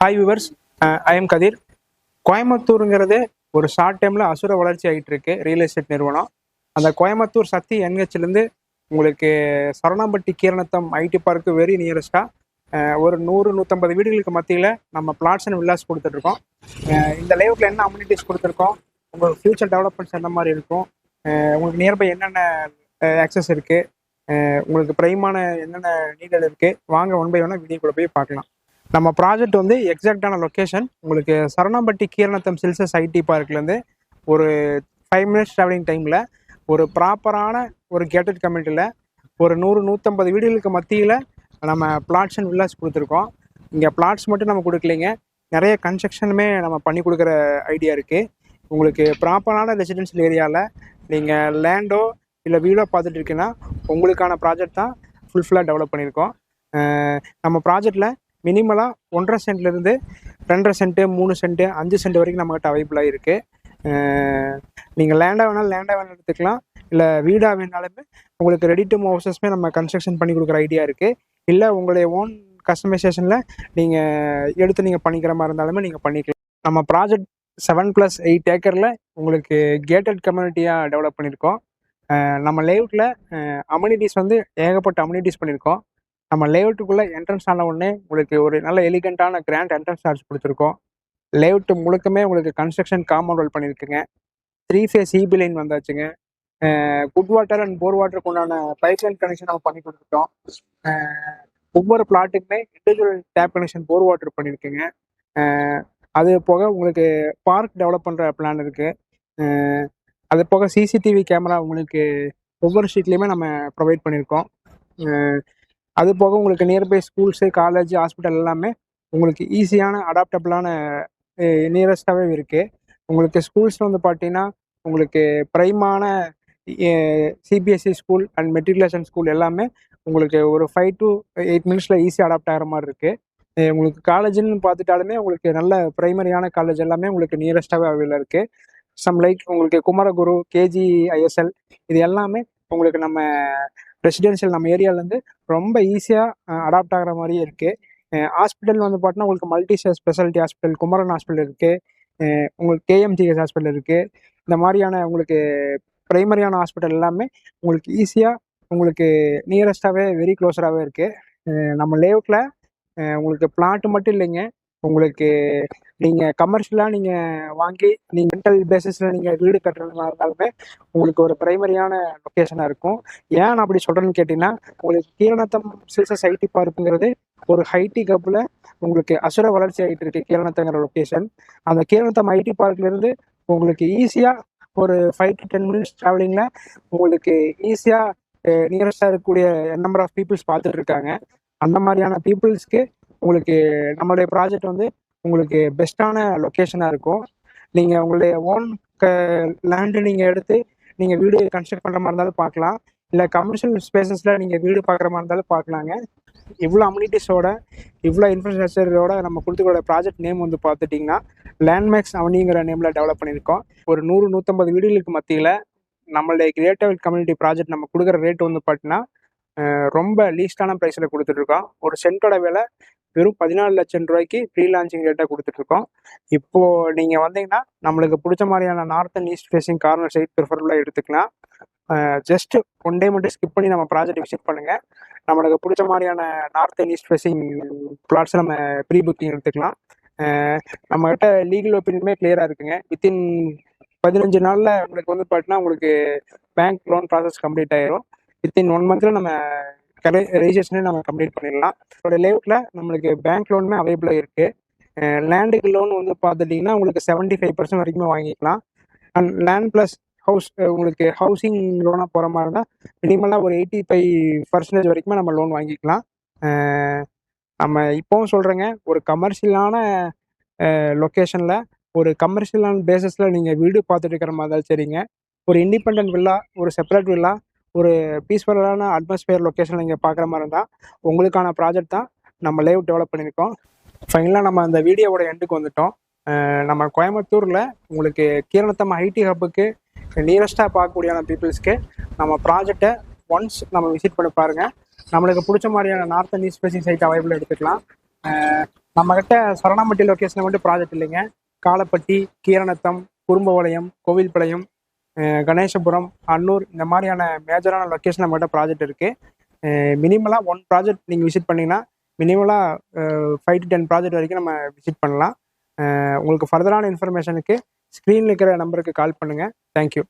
Hi viewers, I am கதிர். கோயம்புத்தூருங்கிறது ஒரு short டைமில் அசுர வளர்ச்சி ஆகிட்டு இருக்கு ரியல் எஸ்டேட் நிறுவனம். அந்த கோயம்புத்தூர் சக்தி என்ஹெச்லேருந்து உங்களுக்கு சரணாம்பட்டி கீரணத்தம் ஐடி பார்க்கு வெரி நியரஸ்ட்டாக ஒரு 100-150 வீடுகளுக்கு மத்தியில் நம்ம பிளாட்ஸ் அண்ட் வில்லாஸ் கொடுத்துட்ருக்கோம். இந்த லேஅவுட்டில் என்ன அம்யூனிட்டிஸ் கொடுத்துருக்கோம், உங்களுக்கு ஃபியூச்சர் டெவலப்மெண்ட்ஸ் எந்த மாதிரி இருக்கும், உங்களுக்கு நியர்பை என்னென்ன ஆக்சஸ் இருக்குது, உங்களுக்கு ப்ரைமான என்னென்ன நீடல் இருக்குது, வாங்க ஒன் பை ஒன்னாக வீடியோக்குள்ளே போய் பார்க்கலாம். நம்ம ப்ராஜெக்ட் வந்து எக்ஸாக்டான லொக்கேஷன் உங்களுக்கு சரணாம்பட்டி கீரணத்தம் சில்சஸ் ஐடி பார்க்லேருந்து ஒரு 5 மினிட்ஸ் ட்ராவலிங் டைமில் ஒரு ப்ராப்பரான ஒரு கேட்டட் கம்யூனிட்டியில் ஒரு 100-150 வீடுகளுக்கு மத்தியில் நம்ம பிளாட்ஸ் அண்ட் வில்லாஸ் கொடுத்துருக்கோம். இங்கே பிளாட்ஸ் மட்டும் நம்ம கொடுக்கலைங்க, நிறைய கன்ஸ்ட்ரக்ஷனுமே நம்ம பண்ணி கொடுக்குற ஐடியா இருக்குது. உங்களுக்கு ப்ராப்பரான ரெசிடென்ஷியல் ஏரியாவில் நீங்கள் லேண்டோ இல்லை வீடோ பார்த்துட்டு இருக்கீங்கன்னா உங்களுக்கான ப்ராஜெக்ட் தான் ஃபுல்ஃபில்லாக டெவலப் பண்ணியிருக்கோம். நம்ம ப்ராஜெக்டில் மினிமலாக 1.5 சென்ட்லேருந்து 2.5 சென்ட்டு 3 சென்ட்டு 5 சென்ட் வரைக்கும் நம்மகிட்ட அவைலபிளாக இருக்குது. நீங்கள் லேண்டாக வேணாலும் எடுத்துக்கலாம், இல்லை வீடாக வேணாலுமே உங்களுக்கு ரெடி டு மூவ் ஹவுசஸ்மே நம்ம கன்ஸ்ட்ரக்ஷன் பண்ணி கொடுக்குற ஐடியா இருக்குது. இல்லை உங்களுடைய ஓன் கஸ்டமைசேஷனில் நீங்கள் எடுத்து நீங்கள் பண்ணிக்கிற மாதிரி இருந்தாலுமே நீங்கள் பண்ணிக்கலாம். நம்ம ப்ராஜெக்ட் 7+8 ஏக்கரில் உங்களுக்கு கேட்டட் கம்யூனிட்டியாக டெவலப் பண்ணியிருக்கோம். நம்ம லேஅவுட்டில் அம்யூனிட்டிஸ் வந்து ஏகப்பட்ட அம்யூனிட்டிஸ் பண்ணியிருக்கோம். நம்ம லேஅவுட்டுக்குள்ளே என்ட்ரன்ஸ் ஆன உடனே உங்களுக்கு ஒரு நல்ல எலிகண்டான கிராண்ட் என்ட்ரன்ஸ் சார்ஜ் கொடுத்துருக்கோம். லேஅவுட்டு முழுக்கமே உங்களுக்கு கன்ஸ்ட்ரக்ஷன் காம்பவுண்ட் வால் பண்ணியிருக்குங்க. 3 ஃபேஸ் இபி லைன் வந்தாச்சுங்க. குட் வாட்டர் அண்ட் போர் வாட்டருக்கு உண்டான பைப் லைன் கனெக்ஷன் நம்ம பண்ணி கொடுத்துட்டோம். ஒவ்வொரு பிளாட்டுக்குமே individual tap connection bore water பண்ணியிருக்குங்க. அது போக உங்களுக்கு பார்க் டெவலப் பண்ணுற பிளான் இருக்குது. அது போக சிசிடிவி கேமரா உங்களுக்கு ஒவ்வொரு ஸ்ட்ரீட்லேயுமே நம்ம ப்ரொவைட் பண்ணியிருக்கோம். அது போக உங்களுக்கு நியர்பை ஸ்கூல்ஸு, காலேஜ், ஹாஸ்பிட்டல் எல்லாமே உங்களுக்கு ஈஸியான அடாப்டபிளான நியரஸ்டாகவே இருக்குது. உங்களுக்கு ஸ்கூல்ஸில் வந்து பார்த்தீங்கன்னா உங்களுக்கு ப்ரைமான CBSE school and matriculation school எல்லாமே உங்களுக்கு ஒரு 5 to 8 மினிட்ஸில் ஈஸியாக அடாப்ட் ஆகிற மாதிரி இருக்குது. உங்களுக்கு காலேஜ்னு பார்த்துட்டாலுமே உங்களுக்கு நல்ல ப்ரைமரியான காலேஜ் எல்லாமே உங்களுக்கு நியரஸ்டாகவே அவைலபிள் இருக்குது. லைக் உங்களுக்கு குமரகுரு, கேஜி, ஐஎஸ்எல் இது எல்லாமே உங்களுக்கு நம்ம ரெசிடென்ஷியல் நம்ம ஏரியாவிலேருந்து ரொம்ப ஈஸியாக அடாப்ட் ஆகிற மாதிரியே இருக்குது. ஹாஸ்பிட்டல் வந்து பார்த்தீங்கன்னா உங்களுக்கு multi speciality hospital Kumaran hospital இருக்குது, உங்களுக்கு கேஎம்ஜிஎஸ் ஹாஸ்பிட்டல் இருக்குது. இந்த மாதிரியான உங்களுக்கு ப்ரைமரியான ஹாஸ்பிட்டல் எல்லாமே உங்களுக்கு ஈஸியாக உங்களுக்கு நியரஸ்டாகவே வெரி க்ளோஸராகவே இருக்குது. நம்ம லேஅவுட்டில் உங்களுக்கு பிளாட்டு மட்டும் இல்லைங்க, உங்களுக்கு நீங்கள் கமர்ஷியலாக நீங்கள் வாங்கி நீங்கள் ரெண்டல் பேசிஸில் நீங்கள் வீடு கட்டுறதுனா இருந்தாலுமே உங்களுக்கு ஒரு ப்ரைமரியான லொக்கேஷனாக இருக்கும். ஏன் நான் அப்படி சொல்கிறேன்னு கேட்டிங்கன்னா, உங்களுக்கு கீரணத்தம் சில்சஸ் ஐடி பார்க்குங்கிறது ஒரு ஹைடி கப்பில் உங்களுக்கு அசுர வளர்ச்சி ஆகிட்டு இருக்கு கீரணத்தங்கிற லொக்கேஷன். அந்த கீரணத்தம் ஐடி பார்க்லேருந்து உங்களுக்கு ஈஸியாக ஒரு 5 to 10 மினிட்ஸ் ட்ராவலிங்கில் உங்களுக்கு ஈஸியாக நியரஸ்டாக இருக்கக்கூடிய நம்பர் ஆஃப் பீப்புள்ஸ் பார்த்துட்டு இருக்காங்க. அந்த மாதிரியான பீப்புள்ஸ்க்கு உங்களுக்கு நம்மளுடைய ப்ராஜெக்ட் வந்து உங்களுக்கு பெஸ்ட்டான லொக்கேஷனாக இருக்கும். நீங்கள் உங்களுடைய ஓன் லேண்டு நீங்கள் எடுத்து நீங்கள் வீடு கன்ஸ்ட்ரக்ட் பண்ணுற மாதிரி இருந்தாலும் பார்க்கலாம், இல்லை கமர்ஷியல் ஸ்பேசஸில் நீங்கள் வீடு பார்க்குற மாதிரி இருந்தாலும் பார்க்கலாங்க. இவ்வளோ அம்யூனிட்டிஸோட இவ்வளோ இன்ஃப்ராஸ்ட்ரக்சரோட நம்ம கொடுத்துக்கிற ப்ராஜெக்ட் நேம் வந்து பார்த்துட்டிங்கன்னா லேண்ட்மேக்ஸ் அவனிங்கிற நேமில் டெவலப் பண்ணியிருக்கோம். ஒரு 100-150 வீடுகளுக்கு மத்தியில் நம்மளுடைய கிரியேட்டிவ் கம்யூனிட்டி ப்ராஜெக்ட் நம்ம கொடுக்குற ரேட் வந்து பார்த்தீங்கன்னா ரொம்ப லீஸ்டான ப்ரைஸில் கொடுத்துட்ருக்கோம். ஒரு சென்ட்டோட விலை வெறும் 14 லட்சம் ரூபாய்க்கு ப்ரீ லான்ச்சிங் ரேட்டாக கொடுத்துட்ருக்கோம். இப்போது நீங்கள் வந்தீங்கன்னா நம்மளுக்கு பிடிச்ச மாதிரியான north and east facing corner side ப்ரிஃபரபுளாக எடுத்துக்கலாம். ஜஸ்ட் 1 டே மட்டும் ஸ்கிப் பண்ணி நம்ம ப்ராஜெக்ட் விசிட் பண்ணுங்கள். நம்மளுக்கு பிடிச்ச மாதிரியான நார்த் அண்ட் ஈஸ்ட் ஃபேஸிங் பிளாட்ஸை நம்ம ப்ரீ புக்கிங் எடுத்துக்கலாம். நம்மகிட்ட லீகல் ஒப்பீனியனுமே கிளியராக இருக்குங்க. வித்தின் 15 நாளில் உங்களுக்கு வந்து பார்த்தீங்கன்னா உங்களுக்கு பேங்க் லோன் ப்ராசஸ் கம்ப்ளீட் ஆயிரும். வித்தின் 1 மந்த்தில் நம்ம ரெஜிஸ்ட்ரேஷனே நம்ம கம்ப்ளீட் பண்ணிடலாம். அதோட லேஅவுட்டில் நம்மளுக்கு பேங்க் லோனுமே அவைலபிளாக இருக்குது. லேண்டுக்கு லோன் வந்து பார்த்துட்டிங்கன்னா உங்களுக்கு 75% வரைக்குமே வாங்கிக்கலாம். அண்ட் லேண்ட் ப்ளஸ் ஹவுஸ் உங்களுக்கு ஹவுசிங் லோனாக போகிற மாதிரி இருந்தால் மினிமலாக ஒரு 85% வரைக்குமே நம்ம லோன் வாங்கிக்கலாம். நம்ம இப்போவும் சொல்கிறேங்க, ஒரு கமர்ஷியலான லொக்கேஷனில் ஒரு கமர்ஷியலான பேசிஸில் நீங்கள் வீடு பார்த்துட்டு இருக்கிற மாதிரி இருந்தாலும் சரிங்க, ஒரு இண்டிபெண்ட் வில்லா, ஒரு செப்பரேட் வில்லா, ஒரு பீஸ்ஃபுல்லான அட்மாஸ்பியர் லொக்கேஷன் நீங்கள் பார்க்குற மாதிரி இருந்தால் உங்களுக்கான ப்ராஜெக்ட் தான் நம்ம லேஅவுட் டெவலப் பண்ணியிருக்கோம். ஃபைனலாக நம்ம அந்த வீடியோவோட எண்டுக்கு வந்துட்டோம். நம்ம கோயம்புத்தூரில் உங்களுக்கு கீரணத்தம் ஐடி ஹப்புக்கு நியரஸ்ட்டாக பார்க்கக்கூடியான பீப்புள்ஸ்க்கு நம்ம ப்ராஜெக்டை ஒன்ஸ் நம்ம விசிட் பண்ணி பாருங்கள். நம்மளுக்கு பிடிச்ச மாதிரியான north and east facing side available எடுத்துக்கலாம். நம்மகிட்ட சரணாம்பட்டி லொக்கேஷனில் மட்டும் ப்ராஜெக்ட் இல்லைங்க. காலப்பட்டி, கீரநத்தம், குறும்பபாளையம், கோவில்பாளையம், கணேசபுரம், அன்னூர் இந்த மாதிரியான மேஜரான லொக்கேஷன் நம்மகிட்ட ப்ராஜெக்ட் இருக்குது. மினிமலாக ஒன் ப்ராஜெக்ட் நீங்கள் விசிட் பண்ணிங்கன்னா மினிமலாக 5 to 10 ப்ராஜெக்ட் வரைக்கும் நம்ம விசிட் பண்ணலாம். உங்களுக்கு ஃபர்தரான இன்ஃபர்மேஷனுக்கு ஸ்க்ரீனில் இருக்கிற நம்பருக்கு கால் பண்ணுங்கள். தேங்க்யூ.